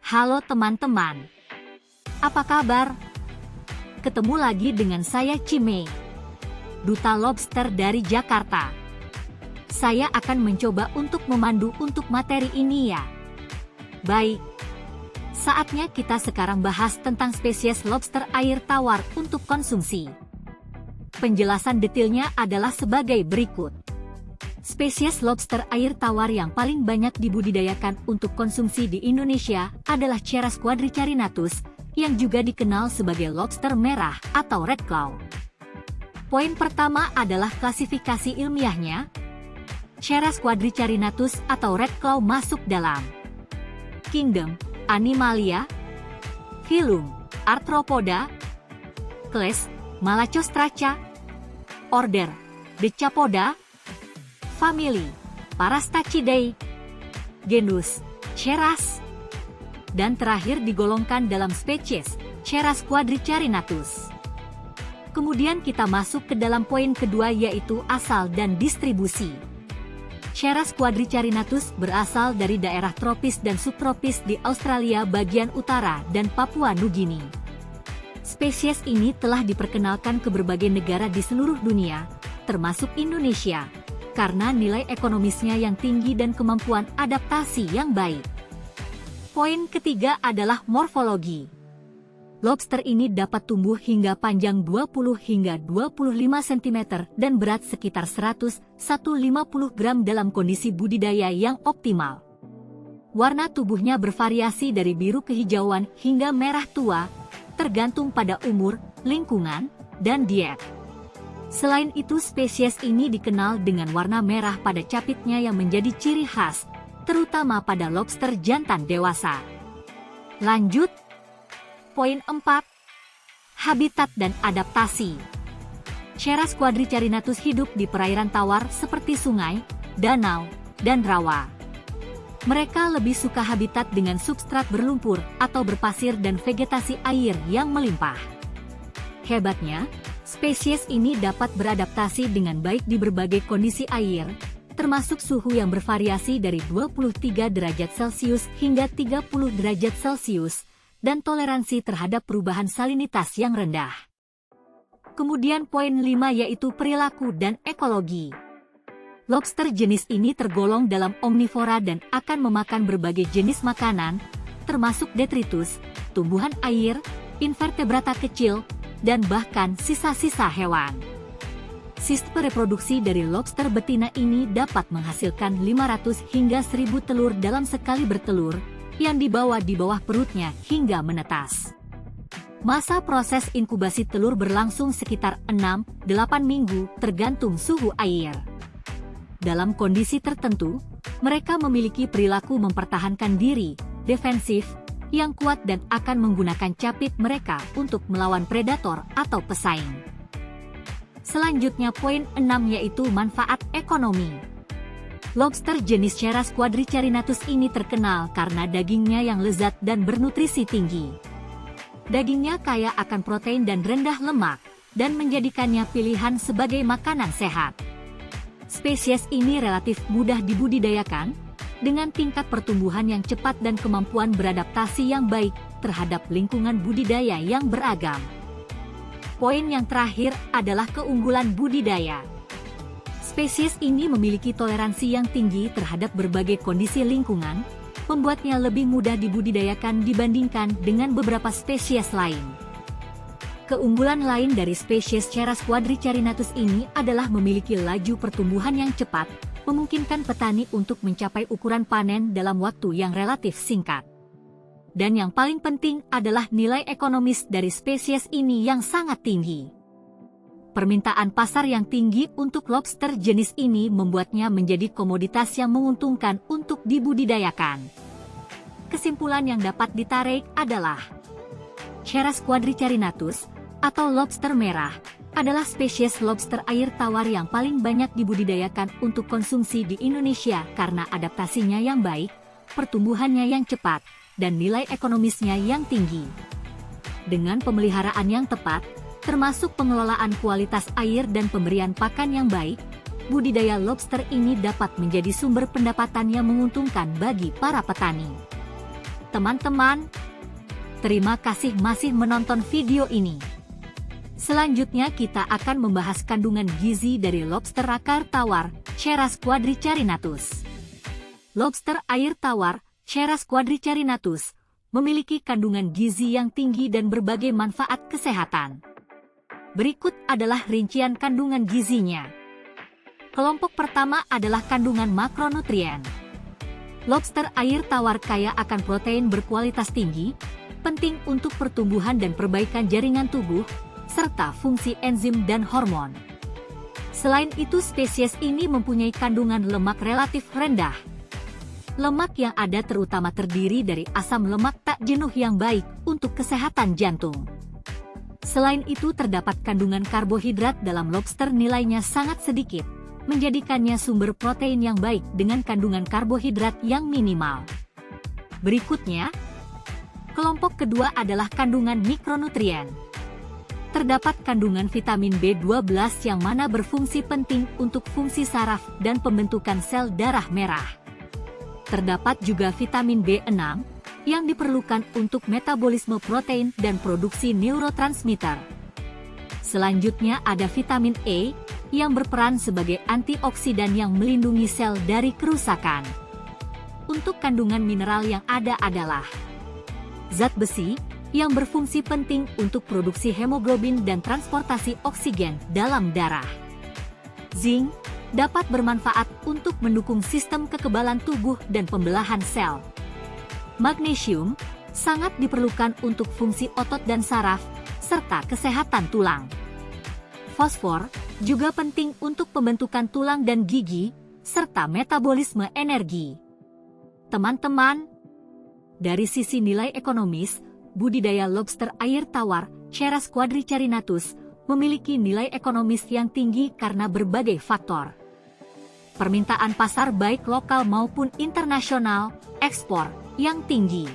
Halo teman-teman, apa kabar? Ketemu lagi dengan saya Cime, Duta Lobster dari Jakarta. Saya akan mencoba untuk memandu untuk materi ini ya. Baik, saatnya kita sekarang bahas tentang spesies lobster air tawar untuk konsumsi. Penjelasan detailnya adalah sebagai berikut. Spesies lobster air tawar yang paling banyak dibudidayakan untuk konsumsi di Indonesia adalah Cheras quadricarinatus, yang juga dikenal sebagai lobster merah atau red claw. Poin pertama adalah klasifikasi ilmiahnya. Cheras quadricarinatus atau red claw masuk dalam Kingdom Animalia, Phylum Arthropoda, Class Malacostraca, Order Decapoda, Family Parastachidae, genus Cheras, dan terakhir digolongkan dalam spesies Cheras quadricarinatus. Kemudian kita masuk ke dalam poin kedua, yaitu asal dan distribusi. Cheras quadricarinatus berasal dari daerah tropis dan subtropis di Australia bagian utara dan Papua Nugini. Spesies ini telah diperkenalkan ke berbagai negara di seluruh dunia, termasuk Indonesia, karena nilai ekonomisnya yang tinggi dan kemampuan adaptasi yang baik. Poin ketiga adalah morfologi. Lobster ini dapat tumbuh hingga panjang 20 hingga 25 cm dan berat sekitar 100-150 gram dalam kondisi budidaya yang optimal. Warna tubuhnya bervariasi dari biru kehijauan hingga merah tua, tergantung pada umur, lingkungan, dan diet. Selain itu, spesies ini dikenal dengan warna merah pada capitnya yang menjadi ciri khas, terutama pada lobster jantan dewasa. Lanjut. Poin 4. Habitat dan adaptasi. Cheras quadricarinatus hidup di perairan tawar seperti sungai, danau, dan rawa. Mereka lebih suka habitat dengan substrat berlumpur atau berpasir dan vegetasi air yang melimpah. Hebatnya, spesies ini dapat beradaptasi dengan baik di berbagai kondisi air, termasuk suhu yang bervariasi dari 23 derajat Celcius hingga 30 derajat Celcius, dan toleransi terhadap perubahan salinitas yang rendah. Kemudian poin 5 yaitu perilaku dan ekologi. Lobster jenis ini tergolong dalam omnivora dan akan memakan berbagai jenis makanan, termasuk detritus, tumbuhan air, invertebrata kecil, dan bahkan sisa-sisa hewan. Sistem reproduksi dari lobster betina ini dapat menghasilkan 500 hingga 1000 telur dalam sekali bertelur, yang dibawa di bawah perutnya hingga menetas. Masa proses inkubasi telur berlangsung sekitar 6-8 minggu tergantung suhu air. Dalam kondisi tertentu, mereka memiliki perilaku mempertahankan diri, defensif, yang kuat dan akan menggunakan capit mereka untuk melawan predator atau pesaing. Selanjutnya poin 6 yaitu manfaat ekonomi. Lobster jenis Cheras quadricarinatus ini terkenal karena dagingnya yang lezat dan bernutrisi tinggi. Dagingnya kaya akan protein dan rendah lemak, dan menjadikannya pilihan sebagai makanan sehat. Spesies ini relatif mudah dibudidayakan, dengan tingkat pertumbuhan yang cepat dan kemampuan beradaptasi yang baik terhadap lingkungan budidaya yang beragam. Poin yang terakhir adalah keunggulan budidaya. Spesies ini memiliki toleransi yang tinggi terhadap berbagai kondisi lingkungan, membuatnya lebih mudah dibudidayakan dibandingkan dengan beberapa spesies lain. Keunggulan lain dari spesies Cheras quadricarinatus ini adalah memiliki laju pertumbuhan yang cepat, memungkinkan petani untuk mencapai ukuran panen dalam waktu yang relatif singkat. Dan yang paling penting adalah nilai ekonomis dari spesies ini yang sangat tinggi. Permintaan pasar yang tinggi untuk lobster jenis ini membuatnya menjadi komoditas yang menguntungkan untuk dibudidayakan. Kesimpulan yang dapat ditarik adalah Cheras quadricarinatus atau lobster merah adalah spesies lobster air tawar yang paling banyak dibudidayakan untuk konsumsi di Indonesia karena adaptasinya yang baik, pertumbuhannya yang cepat, dan nilai ekonomisnya yang tinggi. Dengan pemeliharaan yang tepat, termasuk pengelolaan kualitas air dan pemberian pakan yang baik, budidaya lobster ini dapat menjadi sumber pendapatan yang menguntungkan bagi para petani. Teman-teman, terima kasih masih menonton video ini. Selanjutnya kita akan membahas kandungan gizi dari lobster air tawar, Pcheras quadricarinatus. Lobster air tawar, Pcheras quadricarinatus, memiliki kandungan gizi yang tinggi dan berbagai manfaat kesehatan. Berikut adalah rincian kandungan gizinya. Kelompok pertama adalah kandungan makronutrien. Lobster air tawar kaya akan protein berkualitas tinggi, penting untuk pertumbuhan dan perbaikan jaringan tubuh, serta fungsi enzim dan hormon. Selain itu, spesies ini mempunyai kandungan lemak relatif rendah. Lemak yang ada terutama terdiri dari asam lemak tak jenuh yang baik untuk kesehatan jantung. Selain itu, terdapat kandungan karbohidrat dalam lobster nilainya sangat sedikit, menjadikannya sumber protein yang baik dengan kandungan karbohidrat yang minimal. Berikutnya, kelompok kedua adalah kandungan mikronutrien. Terdapat kandungan vitamin B12 yang mana berfungsi penting untuk fungsi saraf dan pembentukan sel darah merah. Terdapat juga vitamin B6 yang diperlukan untuk metabolisme protein dan produksi neurotransmitter. Selanjutnya ada vitamin E yang berperan sebagai antioksidan yang melindungi sel dari kerusakan. Untuk kandungan mineral yang ada adalah zat besi yang berfungsi penting untuk produksi hemoglobin dan transportasi oksigen dalam darah. Zinc dapat bermanfaat untuk mendukung sistem kekebalan tubuh dan pembelahan sel. Magnesium sangat diperlukan untuk fungsi otot dan saraf, serta kesehatan tulang. Fosfor juga penting untuk pembentukan tulang dan gigi, serta metabolisme energi. Teman-teman, dari sisi nilai ekonomis, budidaya lobster air tawar, Pcheras quadricarinatus, memiliki nilai ekonomis yang tinggi karena berbagai faktor. Permintaan pasar baik lokal maupun internasional, ekspor yang tinggi.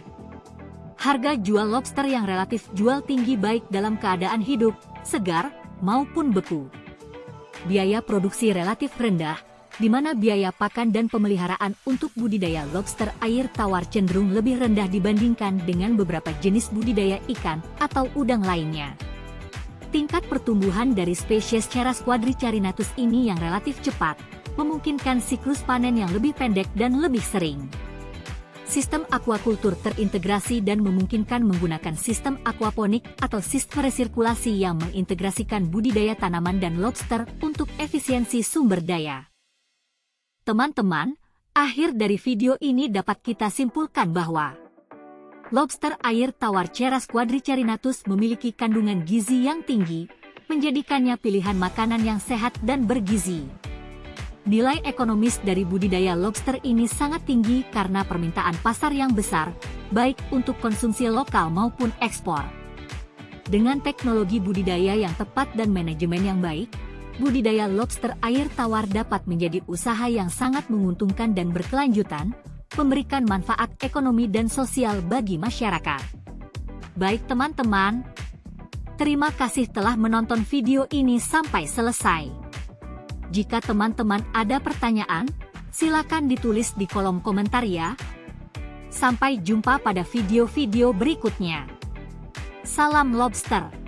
Harga jual lobster yang relatif jual tinggi baik dalam keadaan hidup, segar, maupun beku. Biaya produksi relatif rendah, di mana biaya pakan dan pemeliharaan untuk budidaya lobster air tawar cenderung lebih rendah dibandingkan dengan beberapa jenis budidaya ikan atau udang lainnya. Tingkat pertumbuhan dari spesies Pcheras quadricarinatus ini yang relatif cepat, memungkinkan siklus panen yang lebih pendek dan lebih sering. Sistem aquakultur terintegrasi dan memungkinkan menggunakan sistem aquaponik atau sistem resirkulasi yang mengintegrasikan budidaya tanaman dan lobster untuk efisiensi sumber daya. Teman-teman, akhir dari video ini dapat kita simpulkan bahwa lobster air tawar Pcheras quadricarinatus memiliki kandungan gizi yang tinggi, menjadikannya pilihan makanan yang sehat dan bergizi. Nilai ekonomis dari budidaya lobster ini sangat tinggi karena permintaan pasar yang besar, baik untuk konsumsi lokal maupun ekspor. Dengan teknologi budidaya yang tepat dan manajemen yang baik, budidaya lobster air tawar dapat menjadi usaha yang sangat menguntungkan dan berkelanjutan, memberikan manfaat ekonomi dan sosial bagi masyarakat. Baik teman-teman, terima kasih telah menonton video ini sampai selesai. Jika teman-teman ada pertanyaan, silakan ditulis di kolom komentar ya. Sampai jumpa pada video-video berikutnya. Salam lobster!